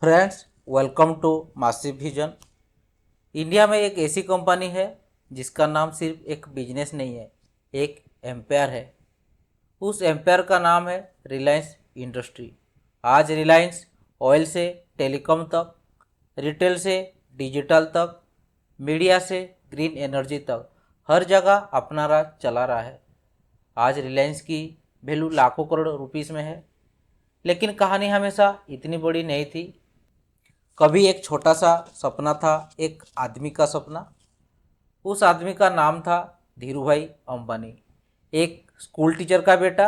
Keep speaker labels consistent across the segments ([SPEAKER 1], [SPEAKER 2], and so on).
[SPEAKER 1] Friends, welcome to massive vision. India में एक ऐसी कंपनी है जिसका नाम सिर्फ एक बिजनेस नहीं है, एक एम्पायर है। उस एम्पायर का नाम है रिलायंस इंडस्ट्री। आज रिलायंस ऑयल से टेलीकॉम तक, रिटेल से डिजिटल तक, मीडिया से ग्रीन एनर्जी तक हर जगह अपना राज चला रहा है। आज रिलायंस की वैल्यू लाखों करोड़ रुपीस में है, लेकिन कहानी हमेशा इतनी बड़ी नहीं थी। कभी एक छोटा सा सपना था, एक आदमी का सपना। उस आदमी का नाम था धीरूभाई अंबानी। एक स्कूल टीचर का बेटा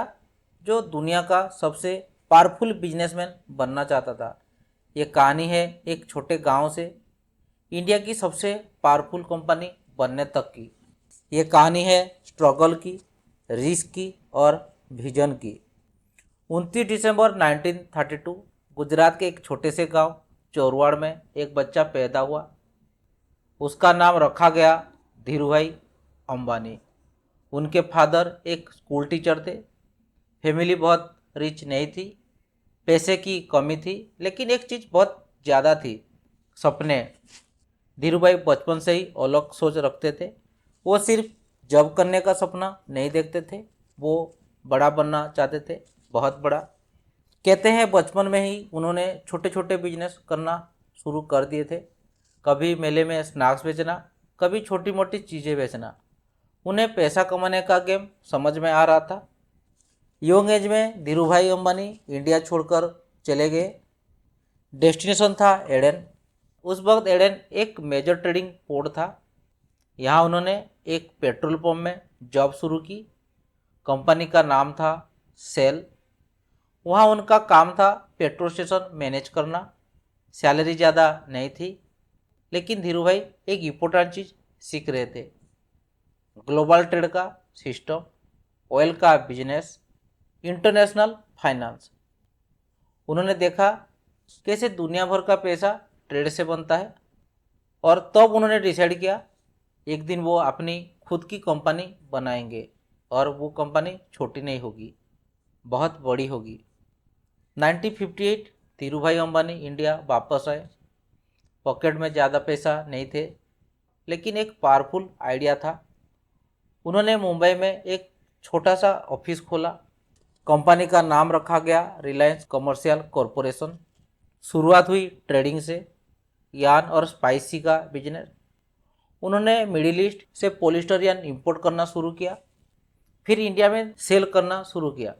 [SPEAKER 1] जो दुनिया का सबसे पावरफुल बिजनेसमैन बनना चाहता था। ये कहानी है एक छोटे गांव से इंडिया की सबसे पावरफुल कंपनी बनने तक की। ये कहानी है स्ट्रगल की, रिस्क की और विजन की। 29 दिसंबर 1932 गुजरात के एक छोटे से गांव चोरवाड़ में एक बच्चा पैदा हुआ। उसका नाम रखा गया धीरूभाई अंबानी। उनके फादर एक स्कूल टीचर थे। फैमिली बहुत रिच नहीं थी, पैसे की कमी थी, लेकिन एक चीज़ बहुत ज़्यादा थी, सपने। धीरूभाई बचपन से ही अलग सोच रखते थे। वो सिर्फ जॉब करने का सपना नहीं देखते थे, वो बड़ा बनना चाहते थे, बहुत बड़ा। कहते हैं बचपन में ही उन्होंने छोटे छोटे बिजनेस करना शुरू कर दिए थे। कभी मेले में स्नैक्स बेचना, कभी छोटी मोटी चीज़ें बेचना। उन्हें पैसा कमाने का गेम समझ में आ रहा था। यंग एज में धीरूभाई अंबानी इंडिया छोड़कर चले गए। डेस्टिनेशन था एडन। उस वक्त एडन एक मेजर ट्रेडिंग पोर्ट था। यहाँ उन्होंने एक पेट्रोल पंप में जॉब शुरू की। कंपनी का नाम था सेल। वहाँ उनका काम था पेट्रोल स्टेशन मैनेज करना। सैलरी ज़्यादा नहीं थी, लेकिन धीरूभाई एक इम्पोर्टेंट चीज़ सीख रहे थे, ग्लोबल ट्रेड का सिस्टम, ऑयल का बिजनेस, इंटरनेशनल फाइनेंस। उन्होंने देखा कैसे दुनिया भर का पैसा ट्रेड से बनता है, और तब उन्होंने डिसाइड किया एक दिन वो अपनी खुद की कंपनी बनाएंगे, और वो कंपनी छोटी नहीं होगी, बहुत बड़ी होगी। 1958 धीरूभाई अंबानी इंडिया वापस आए। पॉकेट में ज़्यादा पैसा नहीं थे, लेकिन एक पावरफुल आइडिया था। उन्होंने मुंबई में एक छोटा सा ऑफिस खोला। कंपनी का नाम रखा गया रिलायंस कमर्शियल कॉरपोरेशन। शुरुआत हुई ट्रेडिंग से, यार्न और स्पाइसी का बिजनेस। उन्होंने मिडिल ईस्ट से पॉलिस्टर यार्न इंपोर्ट करना शुरू किया, फिर इंडिया में सेल करना शुरू किया।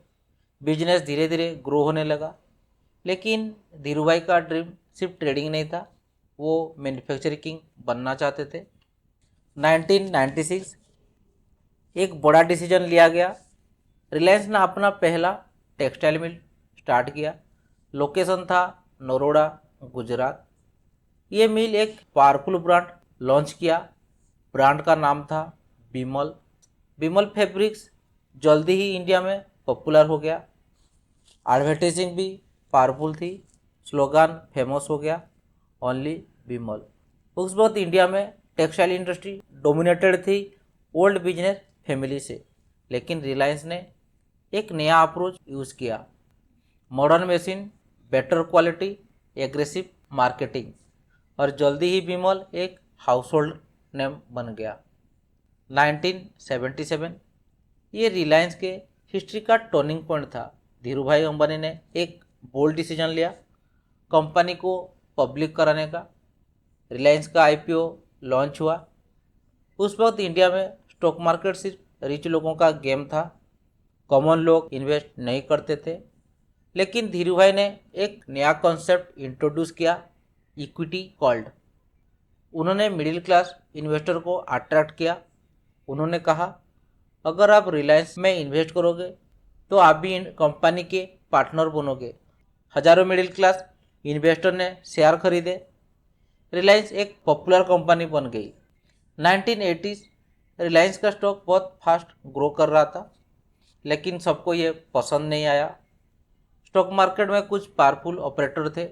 [SPEAKER 1] बिजनेस धीरे धीरे ग्रो होने लगा, लेकिन धीरूभाई का ड्रीम सिर्फ ट्रेडिंग नहीं था, वो मैन्युफैक्चरिंग किंग बनना चाहते थे। 1996 एक बड़ा डिसीजन लिया गया। रिलायंस ने अपना पहला टेक्सटाइल मिल स्टार्ट किया। लोकेशन था नरोड़ा, गुजरात। ये मिल एक पावरफुल ब्रांड लॉन्च किया। ब्रांड का नाम था बिमल। बिमल फैब्रिक्स जल्दी ही इंडिया में पॉपुलर हो गया। एडवर्टाइजिंग भी पावरफुल थी। स्लोगन फेमस हो गया, ओनली बिमल। उस वक्त इंडिया में टेक्सटाइल इंडस्ट्री डोमिनेटेड थी ओल्ड बिजनेस फैमिली से, लेकिन रिलायंस ने एक नया अप्रोच यूज़ किया, modern machine, better quality, aggressive marketing, और जल्दी ही बिमल एक हाउस होल्ड नेम बन गया। 1977 ये रिलायंस के हिस्ट्री का टर्निंग पॉइंट था। धीरूभाई अंबानी ने एक बोल्ड डिसीजन लिया, कंपनी को पब्लिक कराने का। रिलायंस का आईपीओ लॉन्च हुआ। उस वक्त इंडिया में स्टॉक मार्केट सिर्फ रिच लोगों का गेम था, कॉमन लोग इन्वेस्ट नहीं करते थे। लेकिन धीरूभाई ने एक नया कॉन्सेप्ट इंट्रोड्यूस किया, इक्विटी कॉल्ड। उन्होंने मिडिल क्लास इन्वेस्टर को अट्रैक्ट किया। उन्होंने कहा, अगर आप रिलायंस में इन्वेस्ट करोगे तो आप भी इन कंपनी के पार्टनर बनोगे। हजारों मिडिल क्लास इन्वेस्टर ने शेयर खरीदे। रिलायंस एक पॉपुलर कंपनी बन गई। 1980 रिलायंस का स्टॉक बहुत फास्ट ग्रो कर रहा था, लेकिन सबको ये पसंद नहीं आया। स्टॉक मार्केट में कुछ पावरफुल ऑपरेटर थे,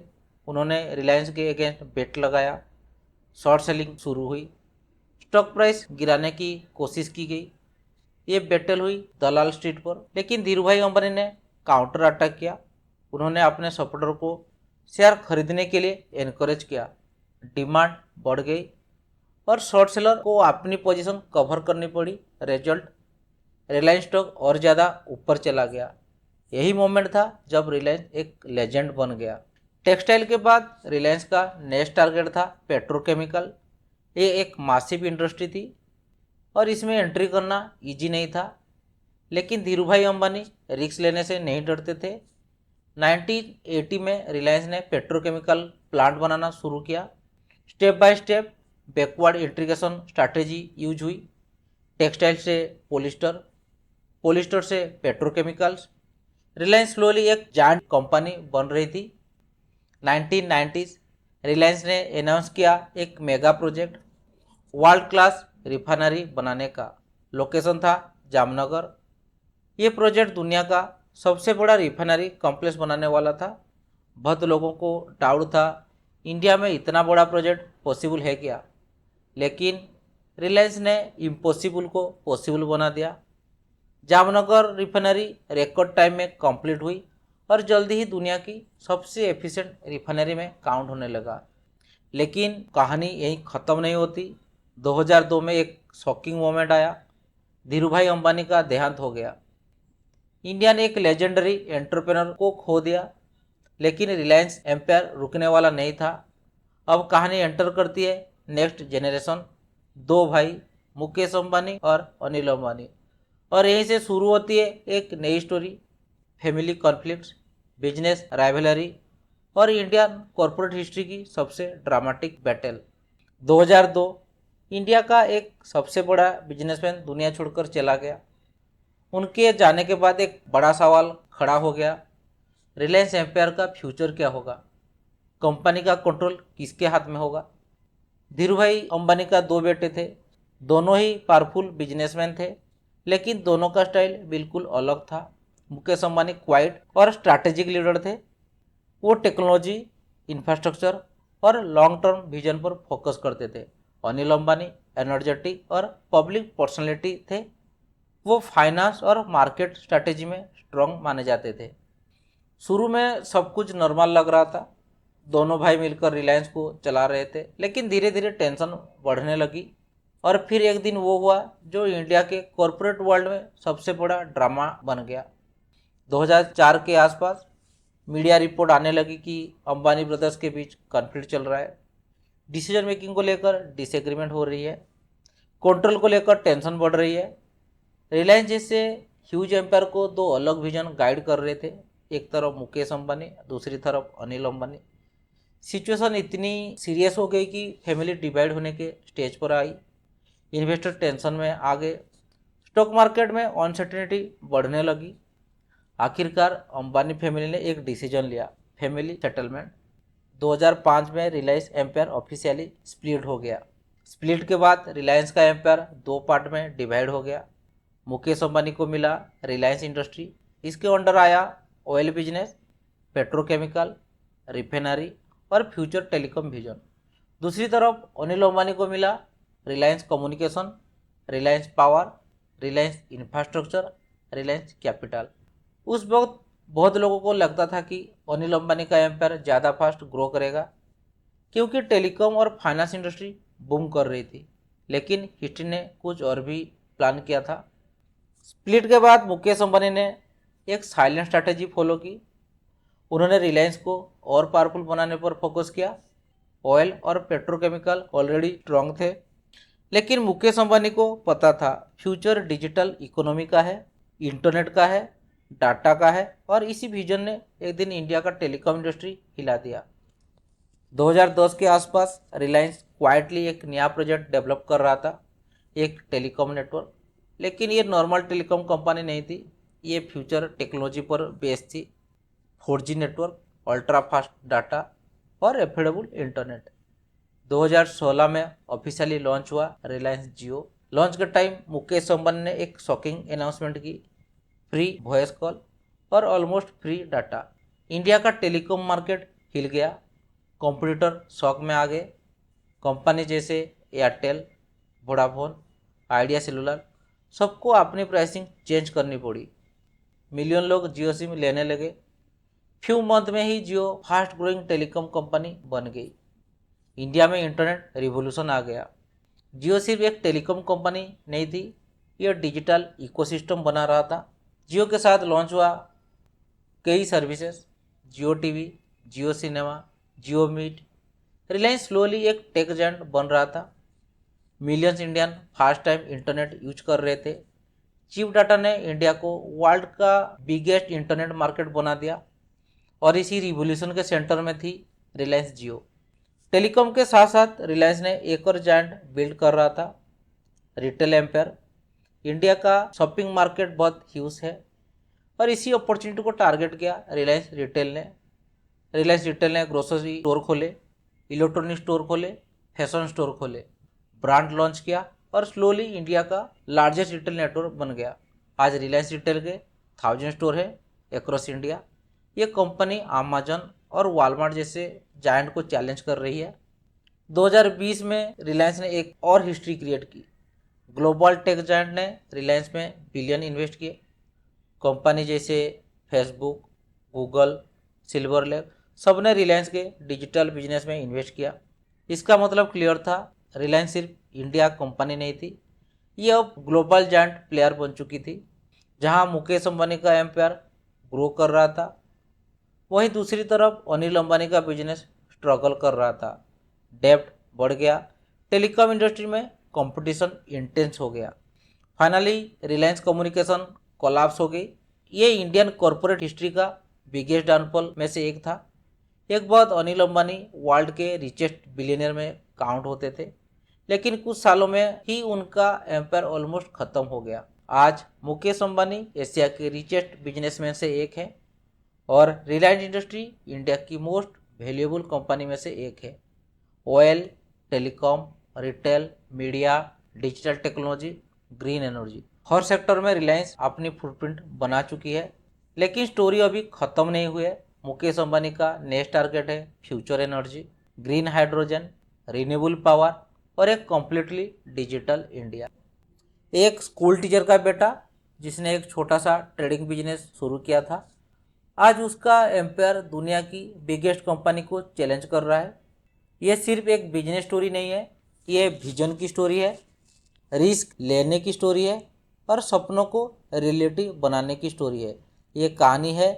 [SPEAKER 1] उन्होंने रिलायंस के अगेंस्ट बेट लगाया। शॉर्ट सेलिंग शुरू हुई, स्टॉक प्राइस गिराने की कोशिश की गई। ये बैटल हुई दलाल स्ट्रीट पर, लेकिन धीरूभाई अंबानी ने काउंटर अटैक किया। उन्होंने अपने सपोर्टर को शेयर खरीदने के लिए एनकरेज किया। डिमांड बढ़ गई और शॉर्ट सेलर को अपनी पोजीशन कवर करनी पड़ी। रिजल्ट, रिलायंस स्टॉक और ज़्यादा ऊपर चला गया। यही मोमेंट था जब रिलायंस एक लेजेंड बन गया। टेक्सटाइल के बाद रिलायंस का नेक्स्ट टारगेट था पेट्रोकेमिकल। ये एक मासिव इंडस्ट्री थी और इसमें एंट्री करना इजी नहीं था, लेकिन धीरूभाई अंबानी रिस्क लेने से नहीं डरते थे। 1980 में रिलायंस ने पेट्रोकेमिकल प्लांट बनाना शुरू किया। Step by step backward integration strategy use हुई। टेक्सटाइल से पॉलिस्टर, पॉलिस्टर से पेट्रोकेमिकल्स। रिलायंस स्लोली एक जायंट कंपनी बन रही थी। 1990s रिलायंस ने अनाउंस किया एक mega project, world class refinery बनाने का। लोकेशन था जामनगर। ये प्रोजेक्ट दुनिया का सबसे बड़ा रिफाइनरी कॉम्प्लेक्स बनाने वाला था। बहुत लोगों को डाउट था इंडिया में इतना बड़ा प्रोजेक्ट पॉसिबल है क्या, लेकिन रिलायंस ने इम्पॉसिबल को पॉसिबल बना दिया। जामनगर रिफाइनरी रिकॉर्ड टाइम में कंप्लीट हुई और जल्दी ही दुनिया की सबसे एफिशिएंट रिफाइनरी में काउंट होने लगा। लेकिन कहानी यहीं ख़त्म नहीं होती। 2002 में एक शॉकिंग मोमेंट आया। धीरूभाई अंबानी का देहांत हो गया। इंडिया ने एक लेजेंडरी एंटरप्रेन्योर को खो दिया, लेकिन रिलायंस एम्पायर रुकने वाला नहीं था। अब कहानी एंटर करती है नेक्स्ट जेनरेशन, दो भाई मुकेश अंबानी और अनिल अंबानी, और यहीं से शुरू होती है एक नई story. Family conflicts, business rivalry और इंडियन कॉरपोरेट हिस्ट्री की सबसे ड्रामेटिक बैटल। 2002 इंडिया का एक सबसे बड़ा बिजनेसमैन दुनिया छोड़कर चला गया। उनके जाने के बाद एक बड़ा सवाल खड़ा हो गया, रिलायंस एम्पायर का फ्यूचर क्या होगा? कंपनी का कंट्रोल किसके हाथ में होगा? धीरूभाई अंबानी का दो बेटे थे, दोनों ही पावरफुल बिजनेसमैन थे, लेकिन दोनों का स्टाइल बिल्कुल अलग था। मुकेश अंबानी क्वाइट और स्ट्रैटेजिक लीडर थे। वो टेक्नोलॉजी, इंफ्रास्ट्रक्चर और लॉन्ग टर्म विजन पर फोकस करते थे। अनिल अंबानी एनर्जेटिक और पब्लिक पर्सनैलिटी थे। वो फाइनेंस और मार्केट स्ट्रैटेजी में स्ट्रॉन्ग माने जाते थे। शुरू में सब कुछ नॉर्मल लग रहा था, दोनों भाई मिलकर रिलायंस को चला रहे थे, लेकिन धीरे धीरे टेंशन बढ़ने लगी। और फिर एक दिन वो हुआ जो इंडिया के कॉरपोरेट वर्ल्ड में सबसे बड़ा ड्रामा बन गया। 2004 के आसपास मीडिया रिपोर्ट आने लगी कि अंबानी ब्रदर्स के बीच कॉन्फ्लिक्ट चल रहा है। डिसीजन मेकिंग को लेकर डिसएग्रीमेंट हो रही है, कंट्रोल को लेकर टेंशन बढ़ रही है। रिलायंस जैसे ह्यूज एम्पायर को दो अलग विजन गाइड कर रहे थे, एक तरफ मुकेश अंबानी, दूसरी तरफ अनिल अंबानी। सिचुएशन इतनी सीरियस हो गई कि फैमिली डिवाइड होने के स्टेज पर आई। इन्वेस्टर टेंशन में आ गए। स्टॉक मार्केट में अनसर्टेनिटी बढ़ने लगी। आखिरकार अंबानी फैमिली ने एक डिसीजन लिया, फैमिली सेटलमेंट। 2005 में रिलायंस एम्पायर ऑफिशियली स्प्लिट हो गया। स्प्लिट के बाद रिलायंस का एम्पायर दो पार्ट में डिवाइड हो गया। मुकेश अंबानी को मिला रिलायंस इंडस्ट्री, इसके अंडर आया ऑयल बिजनेस, पेट्रोकेमिकल, रिफाइनरी और फ्यूचर टेलीकॉम विजन। दूसरी तरफ अनिल अंबानी को मिला Reliance communication, Reliance power, Reliance infrastructure, Reliance capital. उस वक्त बहुत लोगों को लगता था कि अनिल अंबानी का एम्पायर ज़्यादा फास्ट ग्रो करेगा, क्योंकि टेलीकॉम और फाइनेंस इंडस्ट्री बूम कर रही थी। लेकिन हिस्ट्री ने कुछ और भी प्लान किया था। स्प्लिट के बाद मुकेश अंबानी ने एक साइलेंट स्ट्रैटेजी फॉलो की। उन्होंने रिलायंस को और पावरफुल बनाने पर फोकस किया। ऑयल और पेट्रोकेमिकल ऑलरेडी स्ट्रॉन्ग थे, लेकिन मुकेश अंबानी को पता था फ्यूचर डिजिटल इकोनॉमी का है, इंटरनेट का है, डाटा का है, और इसी विजन ने एक दिन इंडिया का टेलीकॉम इंडस्ट्री हिला दिया। 2010 के आसपास रिलायंस क्वाइटली एक नया प्रोजेक्ट डेवलप कर रहा था, एक टेलीकॉम नेटवर्क। लेकिन ये नॉर्मल टेलीकॉम कंपनी नहीं थी, ये फ्यूचर टेक्नोलॉजी पर बेस्ड थी। 4G network, ultra fast data और एफोर्डेबल इंटरनेट। 2016 में ऑफिशियली लॉन्च हुआ रिलायंस जियो। लॉन्च के टाइम मुकेश अंबानी ने एक शॉकिंग अनाउंसमेंट की, फ्री वॉइस कॉल और ऑलमोस्ट फ्री डाटा। इंडिया का टेलीकॉम मार्केट हिल गया। कंप्यूटर शॉक में आ गए। कंपनी जैसे एयरटेल, वोडाफोन, आइडिया सेलुलर, सबको अपनी प्राइसिंग चेंज करनी पड़ी। मिलियन लोग जियो सिम लेने लगे। फ्यू मंथ में ही जियो फास्ट ग्रोइंग टेलीकॉम कंपनी बन गई। इंडिया में इंटरनेट रिवॉल्यूशन आ गया। जियो सिर्फ एक टेलीकॉम कंपनी नहीं थी, यह डिजिटल इकोसिस्टम बना रहा था। जियो के साथ लॉन्च हुआ कई सर्विसेज, जियो टीवी, जियो सिनेमा, जियो मीट। रिलायंस स्लोली एक टेक जायंट बन रहा था। Millions Indian fast time internet use कर रहे थे। चीप डाटा ने इंडिया को वर्ल्ड का बिगेस्ट इंटरनेट मार्केट बना दिया और इसी रिवॉल्यूशन के सेंटर में थी रिलायंस जियो। टेलीकॉम के साथ साथ रिलायंस ने एक और जायंट बिल्ड कर रहा था, रिटेल एम्पायर। इंडिया का शॉपिंग मार्केट बहुत ह्यूज है और इसी अपॉर्चुनिटी को टारगेट किया रिलायंस रिटेल ने। ग्रोसरी स्टोर खोले, इलेक्ट्रॉनिक स्टोर खोले, फैशन स्टोर खोले, ब्रांड लॉन्च किया और स्लोली इंडिया का लार्जेस्ट रिटेल नेटवर्क बन गया। आज रिलायंस रिटेल के 1000 स्टोर है अक्रॉस इंडिया। ये कंपनी अमेजन और वॉलमार्ट जैसे जायंट को चैलेंज कर रही है। 2020 में रिलायंस ने एक और हिस्ट्री क्रिएट की। ग्लोबल टेक जायंट ने रिलायंस में बिलियन इन्वेस्ट किए। कंपनी जैसे फेसबुक, गूगल, सिल्वर लेक सब ने रिलायंस के डिजिटल बिजनेस में इन्वेस्ट किया। इसका मतलब क्लियर था, रिलायंस सिर्फ इंडिया कंपनी नहीं थी, ये अब ग्लोबल जायंट प्लेयर बन चुकी थी। जहां मुकेश अंबानी का एम्पायर ग्रो कर रहा था, वहीं दूसरी तरफ अनिल अंबानी का बिजनेस स्ट्रगल कर रहा था। डेब्ट बढ़ गया, टेलीकॉम इंडस्ट्री में कंपटीशन इंटेंस हो गया। फाइनली रिलायंस कम्युनिकेशन कोलैप्स हो गई। ये इंडियन कॉरपोरेट हिस्ट्री का बिगेस्ट डाउनफॉल में से एक था। एक बात, अनिल अंबानी वर्ल्ड के रिचेस्ट बिलियनियर में काउंट होते थे, लेकिन कुछ सालों में ही उनका एम्पायर ऑलमोस्ट खत्म हो गया। आज मुकेश अंबानी एशिया के रिचेस्ट बिजनेसमैन से एक है और रिलायंस इंडस्ट्री इंडिया की मोस्ट वैल्यूएबल कंपनी में से एक है। Oil, telecom, retail, media, digital technology, green energy, हर सेक्टर में रिलायंस अपनी फुटप्रिंट बना चुकी है। लेकिन स्टोरी अभी खत्म नहीं हुई है। मुकेश अंबानी का नेक्स्ट टारगेट है future energy, green hydrogen, renewable power और एक कम्प्लीटली डिजिटल इंडिया। एक स्कूल टीचर का बेटा जिसने एक छोटा सा ट्रेडिंग बिजनेस शुरू किया था, आज उसका एम्पायर दुनिया की बिगेस्ट कंपनी को चैलेंज कर रहा है। यह सिर्फ एक बिजनेस स्टोरी नहीं है, ये विजन की स्टोरी है, रिस्क लेने की स्टोरी है और सपनों को रियलिटी बनाने की स्टोरी है। ये कहानी है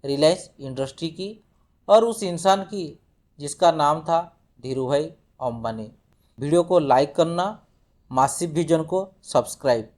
[SPEAKER 1] रिलायंस इंडस्ट्री की और उस इंसान की जिसका नाम था धीरूभाई अंबानी। वीडियो को लाइक करना, मासिव विजन को सब्सक्राइब।